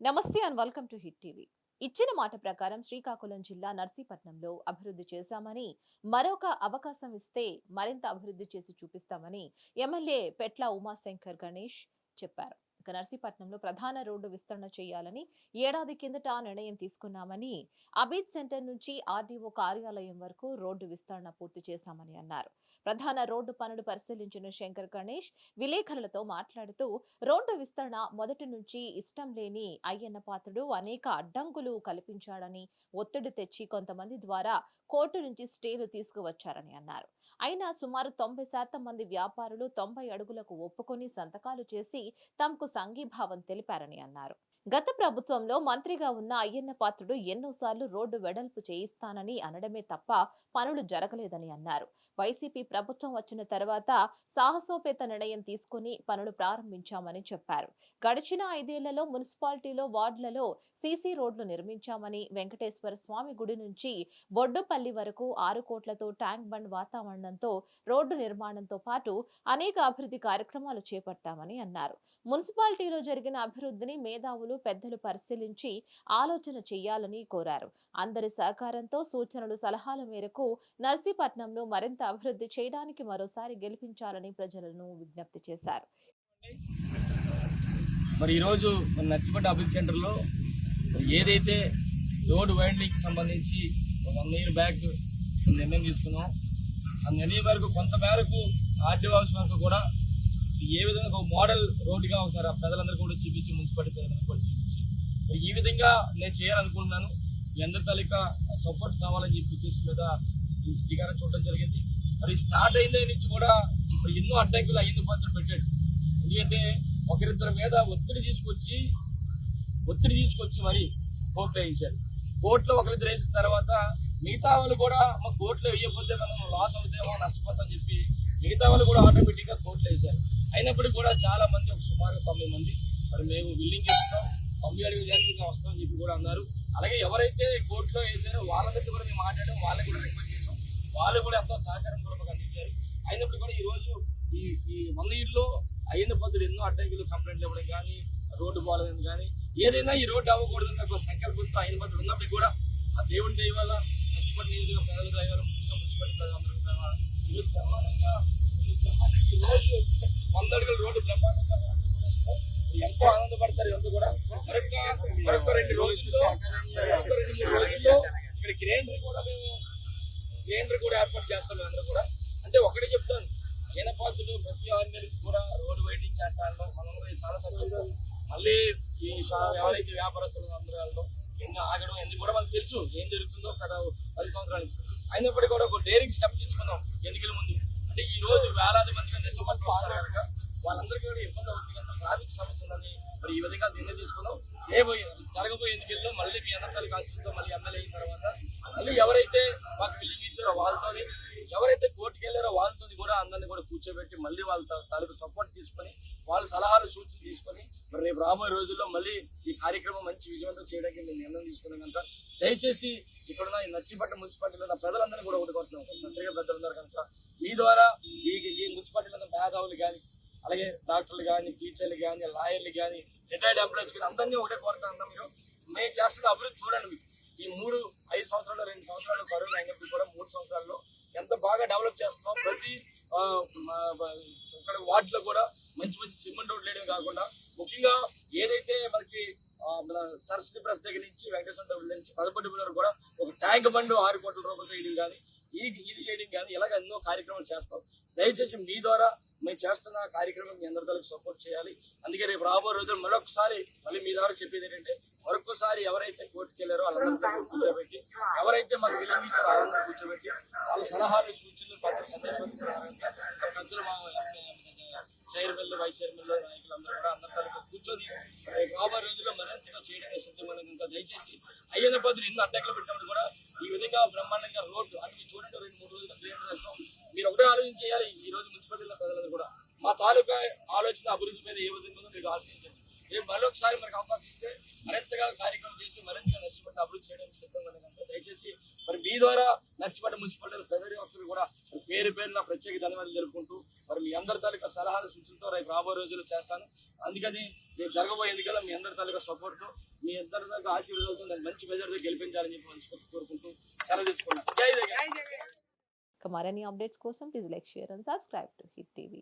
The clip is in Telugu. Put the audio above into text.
నమస్తే and welcome to hit TV. ఇచ్చిన మాట ప్రకారం శ్రీకాకుళం జిల్లా నర్సీపట్నంలో అభివృద్ధి చేశామని, మరొక అవకాశం ఇస్తే మరింత అభివృద్ధి చేసి చూపిస్తామని ఎమ్మెల్యే పెట్ల ఉమాశంకర్ గణేష్ చెప్పారు. ఇక నర్సీపట్నంలో ప్రధాన రోడ్డు విస్తరణ చేయాలని ఏడాది కిందట నిర్ణయం తీసుకున్నామని, అబీద్ సెంటర్ నుంచి ఆర్డీఓ కార్యాలయం వరకు రోడ్డు విస్తరణ పూర్తి చేశామని అన్నారు. ప్రధాన రోడ్డు పనులు పరిశీలించిన శంకర్ గణేష్ విలేకరులతో మాట్లాడుతూ, రోడ్డు విస్తరణ మొదటి నుంచి ఇష్టం లేని అయ్యన్న పాత్రుడు అనేక అడ్డంకులు కల్పించాడని, ఒత్తిడి తెచ్చి కొంతమంది ద్వారా కోర్టు నుంచి స్టేలు తీసుకువచ్చారని అన్నారు. అయినా సుమారు 90% మంది వ్యాపారులు 90 అడుగులకు ఒప్పుకొని సంతకాలు చేసి తమకు సంఘీభావం తెలిపారని అన్నారు. గత ప్రభుత్వంలో మంత్రిగా ఉన్న అయ్యన్న పాత్రుడు ఎన్నోసార్లు రోడ్డు వెడల్పు చేయిస్తానని అనడమే తప్ప పనులు జరగలేదని అన్నారు. వైసీపీ ప్రభుత్వం వచ్చిన తర్వాత సాహసోపేత నిర్ణయం తీసుకుని పనులు ప్రారంభించామని చెప్పారు. గడిచిన 5 ఏళ్లలో మున్సిపాలిటీలో వార్డులలో సీసీ రోడ్లు నిర్మించామని, వెంకటేశ్వర స్వామి గుడి నుంచి బొడ్డుపల్లి వరకు 6 కోట్లతో ట్యాంక్ బండ్ వాతావరణంతో రోడ్డు నిర్మాణంతో పాటు అనేక అభివృద్ధి కార్యక్రమాలు చేపట్టామని అన్నారు. మున్సిపాలిటీలో జరిగిన అభివృద్ధిని మేధావులు పెద్దలు పరిశీలించి ఆలోచన చేయాలని కోరారు. అందరి సహకారంతో సూచనలు సలహాల మేరకు నర్సీపట్నంను మరింత అభివృద్ధి చేయడానికి మరోసారి గెలిపించాలని ప్రజలను విజ్ఞప్తి చేశారు. మరి ఈరోజు నర్సీపట్నం అభివృద్ధి సెంటర్లో ఏదైతే రోడ్ వైండింగ్కి సంబంధించి 1 year బ్యాక్ నిర్ణయం తీసుకున్నాం, ఆ నిర్ణయం వరకు కొంత మేరకు ఆర్డీఓ ఆఫీస్ వరకు కూడా ఏ విధంగా ఒక మోడల్ రోడ్డుగా ఒకసారి ప్రజలందరూ కూడా చూపించి, మున్సిపాలిటీ ప్రజలందరూ కూడా చూపించి మరి ఈ విధంగా నేను చేయాలనుకుంటున్నాను. మీ అందరి తాలూకా సపోర్ట్ కావాలని చెప్పి ఉద్దేశం మీద ఈ శ్రీకారం చూడడం జరిగింది. మరి స్టార్ట్ అయిన నుంచి కూడా ఎన్నో అడ్డంకులు అయ్యింది పాత్ర పెట్టాడు. ఎందుకంటే ఒకరిద్దరి మీద ఒత్తిడి తీసుకొచ్చి మరి కోర్టులో వేయించారు. కోర్టులో ఒకరిద్దరు వేసిన తర్వాత మిగతా వాళ్ళు కూడా మా కోర్టులో వేయకపోతే మనం లాస్ అవుతామో నష్టపోతామని చెప్పి మిగతా వాళ్ళు కూడా ఆటోమేటిక్గా కోర్టులో వేశారు. అయినప్పటికీ కూడా చాలా మంది, ఒక సుమారు 90 మంది మరి మేము బిల్లింగ్ చేస్తాం, 90 అడుగులు చేస్తే వస్తామని చెప్పి కూడా అన్నారు. అలాగే ఎవరైతే కోర్టులో వేసారో వాళ్ళతో కూడా మేము మాట్లాడడం, వాళ్ళకి కూడా రిక్వెస్ట్ చేసాం. వాళ్ళు కూడా ఎంతో సహకారం కూడా మాకు అందించారు. అయినప్పుడు కూడా ఈ రోజు ఈ 1 year లో అయిన పద్ధతులు ఎన్నో అడ్డంకులు కంప్లైంట్లు ఇవ్వడం కానీ, రోడ్డు బాగాలేదని కానీ, ఏదైనా ఈ రోడ్డు అవ్వకూడదని ఒక సంకల్పంతో అయిన పద్ధతులు ఉన్నప్పటికీ కూడా ఆ దేవుడి దయ వల్ల నర్సీపట్నం నియోజకవర్గ ప్రజల దయ వల్ల, ముఖ్యంగా మున్సిపాలిటీ ప్రజలందరూ బ్రహ్మాండంగా ఈ రోజు 100 అడుగుల రోడ్డు బ్రహ్మాండంగా ఎంతో ఆనందపడతారు. ఎంతో కూడా మరొక 2 రోజుల్లో ఇక్కడ గ్రైండర్ కూడా ఏర్పాటు చేస్తాం. అందరూ కూడా అంటే ఒకటే చెప్తాను, ఈయన పాత్రలు ప్రతి 6 నెలలకు కూడా రోడ్డు వైండింగ్ చేస్తాను. మనం చాలా సంతోషం. మళ్ళీ ఈ ఎవరైతే వ్యాపారస్తులు అందరూ ఎన్ని ఆగడం ఎన్ని కూడా మనకు తెలుసు ఏం జరుగుతుందో గత 10 సంవత్సరాల నుంచి. అయినప్పటికీ కూడా ఒక డేరింగ్ స్టెప్ తీసుకుందాం ఎన్నికల ముందు. అంటే ఈ రోజు వేలాది మందిగా నర్సీపట్నం వస్తారు కనుక వాళ్ళందరికీ కూడా ఇబ్బంది అవుతుంది కనుక ట్రాఫిక్ సమస్య ఉందని మరి ఈ విధంగా నిర్ణయం తీసుకున్నాం. జరగబోయే ఎన్నికల్లో మళ్ళీ మీ అందరి ఆశతో మళ్ళీ ఎమ్మెల్యే అయిన తర్వాత మళ్ళీ ఎవరైతే మాకు బిల్లింగ్ ఇచ్చారో వాళ్ళతో, ఎవరైతే కోర్టుకు వెళ్ళారో వాళ్ళతో కూడా అందరినీ కూడా కూర్చోబెట్టి మళ్ళీ వాళ్ళ తాలూకు సపోర్ట్ తీసుకొని, వాళ్ళ సలహాలు సూచనలు తీసుకొని మరి రేపు రాబోయే రోజుల్లో మళ్ళీ ఈ కార్యక్రమం మంచి విజయవంతం చేయడానికి మేము నిర్ణయం తీసుకున్నాం కనుక దయచేసి ఇక్కడ ఉన్న ఈ నర్సీపట్నం మున్సిపాలిటీలో ఉన్న ప్రజలందరినీ కూడా ఒకటి కోరుతున్నాం. పత్రికా పెద్దలున్నారు కనుక మీ ద్వారా ఈ మున్సిపాలిటీలో మేధావులు కానీ, అలాగే డాక్టర్లు కానీ, టీచర్లు కానీ, లాయర్లు కానీ, రిటైర్డ్ ఎంప్లాయీస్ కానీ అందరినీ ఒకటే కోరుతాను. మీరు మేము చేస్తున్న అభివృద్ధి చూడండి. మీకు ఈ 5 సంవత్సరాలు 2 సంవత్సరాలు కరోనా అయినప్పుడు కూడా 3 సంవత్సరాల్లో ఎంత బాగా డెవలప్ చేస్తున్నాం. ప్రతి ఇక్కడ వార్డులో కూడా మంచి సిమెంట్ రోడ్లు వేయడం కాకుండా, ముఖ్యంగా ఏదైతే మనకి మన సరస్వతి ప్రెస్ దగ్గర నుంచి వెంకటేశ్వర దగ్గర నుంచి 11 వరకు కూడా ఒక ట్యాంక్ బండ్ 6 కోట్ల రూపాయలతో వేయడం కానీ, ఇది వేయడం కానీ, ఇలాగ ఎన్నో కార్యక్రమాలు చేస్తాం. దయచేసి మీ ద్వారా మేము చేస్తున్న కార్యక్రమం మీ అందరితో సపోర్ట్ చేయాలి. అందుకే రేపు రాబోయే రోజులు మరొకసారి మళ్ళీ మీ ద్వారా చెప్పేది ఏంటంటే, మరొకసారి ఎవరైతే కోర్టుకు వెళ్ళారో వాళ్ళందరూ కూర్చోబెట్టి, ఎవరైతే మాకు విలంబించారో వాళ్ళందరూ కూర్చోబెట్టి వాళ్ళ సలహాలు సూచనలు పెద్ద సందేశం పెద్దలు మా చైర్మన్లు, వైస్ చైర్మన్లు, నాయకులు అందరూ కూడా అందరితో కూర్చొని రాబోయే రోజుల్లో మరింతగా చేయడానికి సిద్ధమైన కనుక దయచేసి అయ్యన్న పద్ధతులు ఎన్నో అడ్డంకులు పెట్టినప్పుడు కూడా ఈ విధంగా బ్రహ్మాండంగా రోడ్డు అంటే చూడండి 2-3 రోజులు క్లియర్ చేస్తాం. మీరు ఒకటే ఆలోచన చేయాలి. ఈ రోజు మున్సిపాలిటీలో ప్రజలందరూ కూడా మా తాలూకా ఆలోచన అభివృద్ధి మీద ఏ విధంగా ఉందో మీరు ఆలోచించండి. రేపు మరొకసారి మనకు అవకాశం ఇస్తే మరింతగా కార్యక్రమం చేసి మరింతగా నర్సీపట్నం అభివృద్ధి చేయడానికి సిద్ధంగా కనుక దయచేసి మరి మీ ద్వారా నర్సీపట్నం మున్సిపాలిటీ ప్రజల ఒక్కరు కూడా పేరున ప్రత్యేక ధన్యవాదాలు జరుపుకుంటూ మరి మీ అందరి తాలూకా సలహాలు సూచనలతో రేపు రాబోయే రోజుల్లో చేస్తాను. అందుకని రేపు జరగబోయే ఎన్నికల్లో మీ అందరి తాలూకా సపోర్ట్తో మీ అందరి తాలూకా ఆశీర్వాదాలతో నాకు మంచి మెజార్టీతో గెలిపించాలని చెప్పి మనస్ఫూర్తి కోరుకుంటూ సెలవు తీసుకున్నాను. జై జగన్. మరిన్ని అప్డేట్స్ కోసం please like, share and subscribe to hit TV.